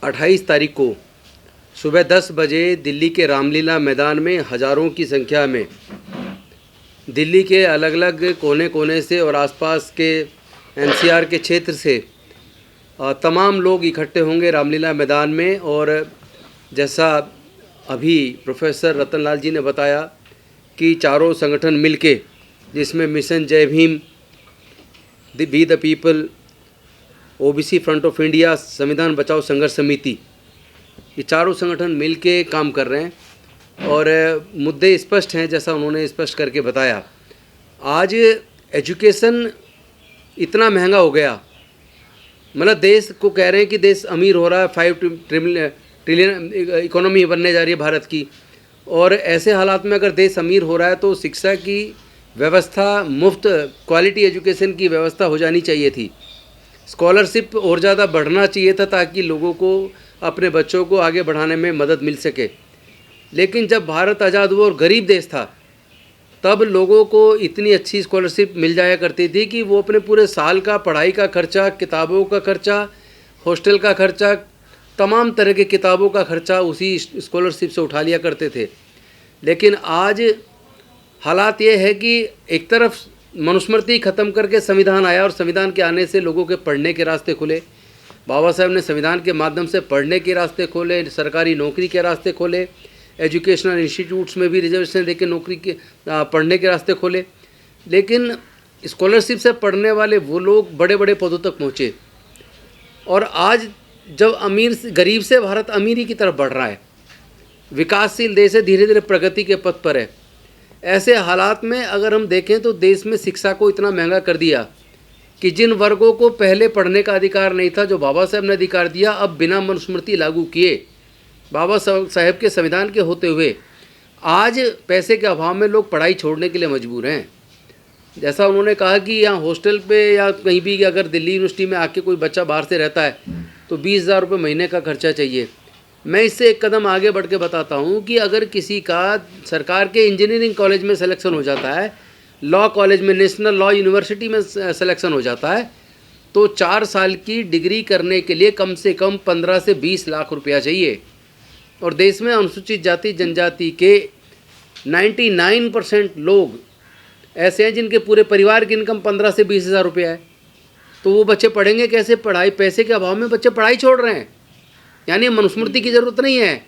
28 तारीख को सुबह 10 बजे दिल्ली के रामलीला मैदान में हज़ारों की संख्या में दिल्ली के अलग अलग कोने कोने से और आसपास के एनसीआर के क्षेत्र से तमाम लोग इकट्ठे होंगे रामलीला मैदान में। और जैसा अभी प्रोफेसर रतनलाल जी ने बताया कि चारों संगठन मिलके, जिसमें मिशन जय Bhim, be the people, OBC front of India, संविधान बचाओ संघर्ष समिति, ये चारों संगठन मिलके काम कर रहे हैं। और मुद्दे स्पष्ट हैं, जैसा उन्होंने स्पष्ट करके बताया। आज एजुकेशन इतना महंगा हो गया, मतलब देश को कह रहे हैं कि देश अमीर हो रहा है, 5 ट्रिलियन इकोनॉमी बनने जा रही है भारत की। और ऐसे हालात में अगर देश अमीर हो रहा है तो शिक्षा की व्यवस्था, मुफ्त क्वालिटी एजुकेशन की व्यवस्था हो जानी चाहिए थी। स्कॉलरशिप और ज़्यादा बढ़ना चाहिए था ताकि लोगों को, अपने बच्चों को आगे बढ़ाने में मदद मिल सके। लेकिन जब भारत आज़ाद हुआ और गरीब देश था, तब लोगों को इतनी अच्छी स्कॉलरशिप मिल जाया करती थी कि वो अपने पूरे साल का पढ़ाई का खर्चा, किताबों का खर्चा, हॉस्टल का खर्चा, तमाम तरह के किताबों का खर्चा उसी स्कॉलरशिप से उठा लिया करते थे। लेकिन आज हालात ये है कि एक तरफ मनुस्मृति ख़त्म करके संविधान आया और संविधान के आने से लोगों के पढ़ने के रास्ते खुले। बाबा साहब ने संविधान के माध्यम से पढ़ने के रास्ते खोले, सरकारी नौकरी के रास्ते खोले, एजुकेशनल इंस्टीट्यूट्स में भी रिजर्वेशन देके नौकरी के पढ़ने के रास्ते खोले। लेकिन स्कॉलरशिप से पढ़ने वाले वो लोग बड़े बड़े पदों तक पहुँचे। और आज जब अमीर से, गरीब से भारत अमीरी की तरफ बढ़ रहा है, विकासशील देश है, धीरे धीरे प्रगति के पथ पर है। ऐसे हालात में अगर हम देखें तो देश में शिक्षा को इतना महंगा कर दिया कि जिन वर्गों को पहले पढ़ने का अधिकार नहीं था, जो बाबा साहब ने अधिकार दिया, अब बिना मनुस्मृति लागू किए, बाबा साहब के संविधान के होते हुए, आज पैसे के अभाव में लोग पढ़ाई छोड़ने के लिए मजबूर हैं। जैसा उन्होंने कहा कि यहाँ हॉस्टल पे या कहीं भी अगर दिल्ली यूनिवर्सिटी में आके कोई बच्चा बाहर से रहता है तो 20,000 रुपये महीने का खर्चा चाहिए। मैं इससे एक कदम आगे बढ़ के बताता हूँ कि अगर किसी का सरकार के इंजीनियरिंग कॉलेज में सिलेक्शन हो जाता है, लॉ कॉलेज में, नेशनल लॉ यूनिवर्सिटी में सिलेक्शन हो जाता है, तो 4 साल की डिग्री करने के लिए कम से कम 15 से 20 लाख रुपया चाहिए। और देश में अनुसूचित जाति जनजाति के 99% लोग ऐसे हैं जिनके पूरे परिवार की इनकम 15 से 20 हज़ार रुपया है। तो वो बच्चे पढ़ेंगे कैसे? पढ़ाई, पैसे के अभाव में बच्चे पढ़ाई छोड़ रहे हैं। यानी मनुस्मृति की ज़रूरत नहीं है,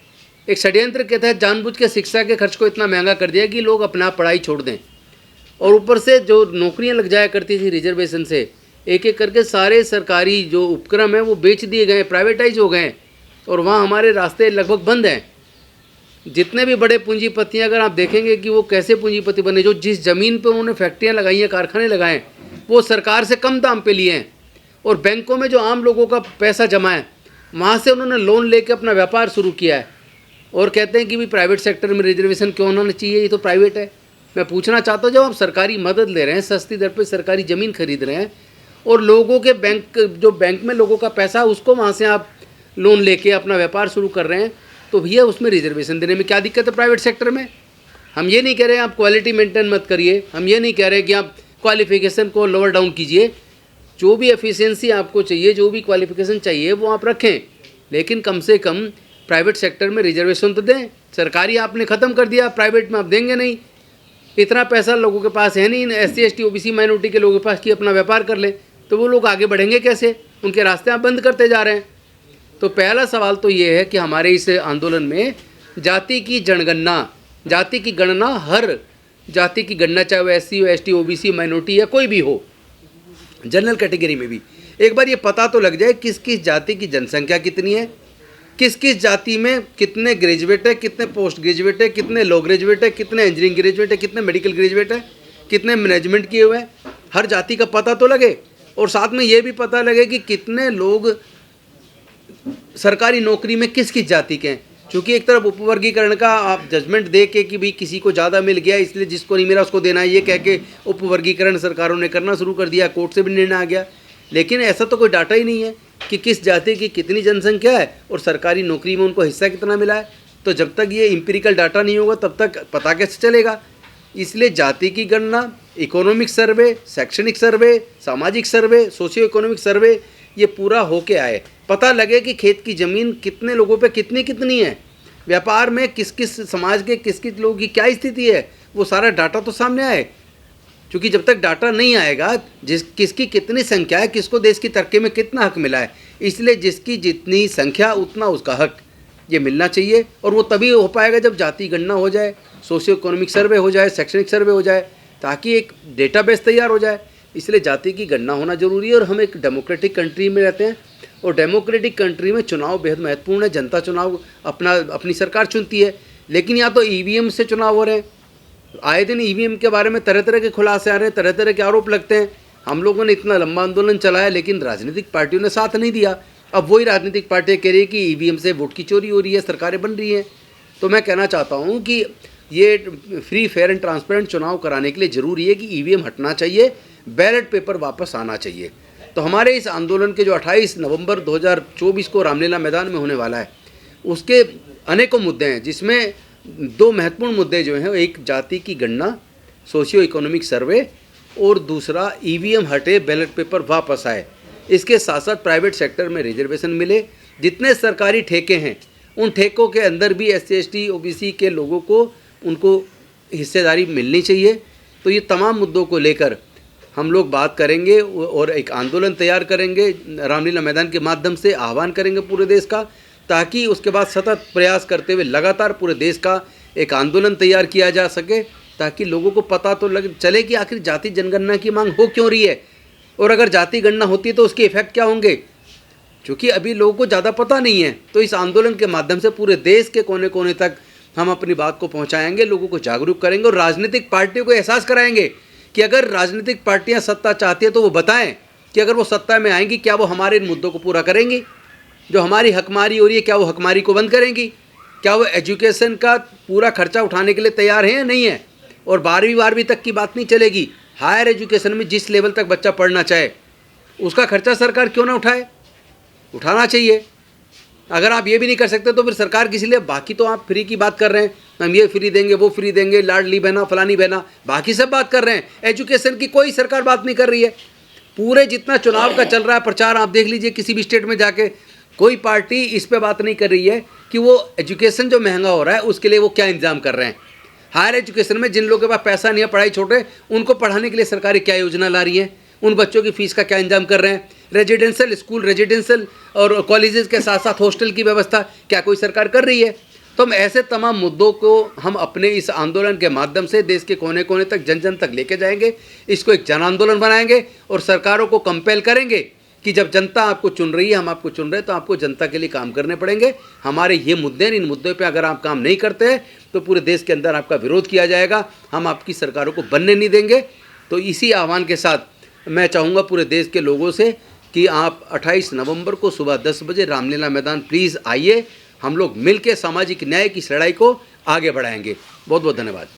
एक षड्यंत्र के तहत जानबूझ के शिक्षा के खर्च को इतना महंगा कर दिया कि लोग अपना पढ़ाई छोड़ दें। और ऊपर से जो नौकरियां लग जाया करती थी रिजर्वेशन से, एक एक करके सारे सरकारी जो उपक्रम हैं वो बेच दिए गए, प्राइवेटाइज हो गए। और वहाँ हमारे रास्ते लगभग बंद हैं। जितने भी बड़े पूंजीपति हैं, अगर आप देखेंगे कि वो कैसे पूंजीपति बने, जो जिस ज़मीन पर उन्होंने फैक्ट्रियाँ लगाई हैं, कारखाने लगाए हैं, वो सरकार से कम दाम पे लिए हैं। और बैंकों में जो आम लोगों का पैसा जमा है, वहाँ से उन्होंने लोन लेके अपना व्यापार शुरू किया है। और कहते हैं कि भी प्राइवेट सेक्टर में रिजर्वेशन क्यों होना चाहिए, ये तो प्राइवेट है। मैं पूछना चाहता हूँ, जब आप सरकारी मदद ले रहे हैं, सस्ती दर पर सरकारी ज़मीन खरीद रहे हैं, और लोगों के बैंक में लोगों का पैसा, उसको वहाँ से आप लोन लेके अपना व्यापार शुरू कर रहे हैं, तो भैया उसमें रिजर्वेशन देने में क्या दिक्कत है प्राइवेट सेक्टर में? हम ये नहीं कह रहे हैं आप क्वालिटी मेंटेन मत करिए, हम ये नहीं कह रहे कि आप क्वालिफिकेशन को लोअर डाउन कीजिए। जो भी एफिशिएंसी आपको चाहिए, जो भी क्वालिफिकेशन चाहिए, वो आप रखें। लेकिन कम से कम प्राइवेट सेक्टर में रिजर्वेशन तो दें। सरकारी आपने ख़त्म कर दिया, प्राइवेट में आप देंगे नहीं। इतना पैसा लोगों के पास है नहीं, SC ST OBC माइनॉरिटी के लोगों के पास, कि अपना व्यापार कर लें। तो वो लोग आगे बढ़ेंगे कैसे? उनके रास्ते आप बंद करते जा रहे हैं। तो पहला सवाल तो ये है कि हमारे इस आंदोलन में जाति की जनगणना, जाति की गणना, हर जाति की गणना, चाहे वो SC ST OBC माइनॉरिटी या कोई भी हो, जनरल कैटेगरी में भी, एक बार ये पता तो लग जाए किस किस जाति की जनसंख्या कितनी है, किस किस जाति में कितने ग्रेजुएट है, कितने पोस्ट ग्रेजुएट है, कितने लो ग्रेजुएट है, कितने इंजीनियरिंग ग्रेजुएट है, कितने मेडिकल ग्रेजुएट है, कितने मैनेजमेंट किए हुए हैं। हर जाति का पता तो लगे। और साथ में ये भी पता लगे कि कितने लोग सरकारी नौकरी में किस किस जाति के हैं। क्योंकि एक तरफ उपवर्गीकरण का आप जजमेंट दे के कि भाई किसी को ज़्यादा मिल गया इसलिए जिसको नहीं मिला उसको देना है, ये कह के उपवर्गीकरण सरकारों ने करना शुरू कर दिया, कोर्ट से भी निर्णय आ गया। लेकिन ऐसा तो कोई डाटा ही नहीं है कि किस जाति की कितनी जनसंख्या है और सरकारी नौकरी में उनको हिस्सा कितना मिला है। तो जब तक ये एम्पिरिकल डाटा नहीं होगा तब तक पता कैसे चलेगा? इसलिए जाति की गणना, इकोनॉमिक सर्वे, शैक्षणिक सर्वे, सामाजिक सर्वे, सोशियो इकोनॉमिक सर्वे, ये पूरा होके आए, पता लगे कि खेत की ज़मीन कितने लोगों पे कितनी कितनी है, व्यापार में किस किस समाज के किस किस लोगों की क्या स्थिति है, वो सारा डाटा तो सामने आए। क्योंकि जब तक डाटा नहीं आएगा किसकी कितनी संख्या है, किसको देश की तरक्की में कितना हक मिला है, इसलिए जिसकी जितनी संख्या उतना उसका हक ये मिलना चाहिए। और वो तभी हो पाएगा जब जाति गणना हो जाए, सोशियो इकोनॉमिक सर्वे हो जाए, शैक्षणिक सर्वे हो जाए, ताकि एक डेटाबेस तैयार हो जाए। इसलिए जाति की गणना होना जरूरी है। और हम एक डेमोक्रेटिक कंट्री में रहते हैं और डेमोक्रेटिक कंट्री में चुनाव बेहद महत्वपूर्ण है। जनता चुनाव अपनी सरकार चुनती है, लेकिन या तो ईवीएम से चुनाव हो रहे हैं, आए दिन ईवीएम के बारे में तरह तरह के खुलासे आ रहे हैं, तरह तरह के आरोप लगते हैं। हम लोगों ने इतना लंबा आंदोलन चलाया, लेकिन राजनीतिक पार्टियों ने साथ नहीं दिया। अब वही राजनीतिक पार्टियाँ कह रही है कि ईवीएम से वोट की चोरी हो रही है, सरकारें बन रही हैं। तो मैं कहना चाहता हूँ कि ये फ्री फेयर एंड ट्रांसपेरेंट चुनाव कराने के लिए ज़रूरी है कि ईवीएम हटना चाहिए, बैलेट पेपर वापस आना चाहिए। तो हमारे इस आंदोलन के जो 28 नवंबर 2024 को रामलीला मैदान में होने वाला है, उसके अनेकों मुद्दे हैं, जिसमें दो महत्वपूर्ण मुद्दे जो हैं, एक जाति की गणना, सोशियो इकोनॉमिक सर्वे, और दूसरा ईवीएम हटे, बैलेट पेपर वापस आए। इसके साथ साथ प्राइवेट सेक्टर में रिजर्वेशन मिले। जितने सरकारी ठेके हैं उन ठेकों के अंदर भी SC ST OBC के लोगों को उनको हिस्सेदारी मिलनी चाहिए। तो ये तमाम मुद्दों को लेकर हम लोग बात करेंगे और एक आंदोलन तैयार करेंगे, रामलीला मैदान के माध्यम से आह्वान करेंगे पूरे देश का, ताकि उसके बाद सतत प्रयास करते हुए लगातार पूरे देश का एक आंदोलन तैयार किया जा सके, ताकि लोगों को पता तो चले कि आखिर जाति जनगणना की मांग हो क्यों रही है, और अगर जाति गणना होती है तो उसके इफेक्ट क्या होंगे। क्योंकि अभी लोगों को ज़्यादा पता नहीं है। तो इस आंदोलन के माध्यम से पूरे देश के कोने कोने तक हम अपनी बात को पहुंचाएंगे, लोगों को जागरूक करेंगे और राजनीतिक पार्टियों को एहसास कराएंगे कि अगर राजनीतिक पार्टियां सत्ता चाहती हैं तो वो बताएं कि अगर वो सत्ता में आएंगी क्या वो हमारे इन मुद्दों को पूरा करेंगी, जो हमारी हकमारी हो रही है क्या वो हकमारी को बंद करेंगी, क्या वो एजुकेशन का पूरा खर्चा उठाने के लिए तैयार हैं या नहीं है। और 12वीं तक की बात नहीं चलेगी, हायर एजुकेशन में जिस लेवल तक बच्चा पढ़ना चाहे उसका खर्चा सरकार क्यों ना उठाए, उठाना चाहिए। अगर आप ये भी नहीं कर सकते तो फिर सरकार किसी लिए, बाकी तो आप फ्री की बात कर रहे हैं, हम ये फ्री देंगे वो फ्री देंगे, लाडली बहना फलानी बहना, बाकी सब बात कर रहे हैं, एजुकेशन की कोई सरकार बात नहीं कर रही है। पूरे जितना चुनाव का चल रहा है प्रचार आप देख लीजिए, किसी भी स्टेट में जाके कोई पार्टी इस पे बात नहीं कर रही है कि वो एजुकेशन जो महंगा हो रहा है उसके लिए वो क्या इंतजाम कर रहे हैं। हायर एजुकेशन में जिन लोगों के पास पैसा नहीं है, पढ़ाई छोटे, उनको पढ़ाने के लिए सरकारें क्या योजना ला रही हैं, उन बच्चों की फ़ीस का क्या इंतजाम कर रहे हैं। रेजिडेंशियल स्कूल, रेजिडेंशियल और कॉलेजेस के साथ साथ हॉस्टल की व्यवस्था क्या कोई सरकार कर रही है। तो हम ऐसे तमाम मुद्दों को हम अपने इस आंदोलन के माध्यम से देश के कोने कोने तक, जन जन तक लेके जाएंगे। इसको एक जन आंदोलन बनाएंगे और सरकारों को कंपेल करेंगे कि जब जनता आपको चुन रही है, हम आपको चुन रहे हैं, तो आपको जनता के लिए काम करने पड़ेंगे। हमारे ये मुद्दे हैं, इन मुद्दों पे अगर आप काम नहीं करते हैं तो पूरे देश के अंदर आपका विरोध किया जाएगा, हम आपकी सरकारों को बनने नहीं देंगे। तो इसी आह्वान के साथ मैं चाहूँगा पूरे देश के लोगों से कि आप 28 नवंबर को सुबह 10 बजे रामलीला मैदान प्लीज़ आइए, हम लोग मिल के सामाजिक न्याय की लड़ाई को आगे बढ़ाएंगे। बहुत बहुत धन्यवाद।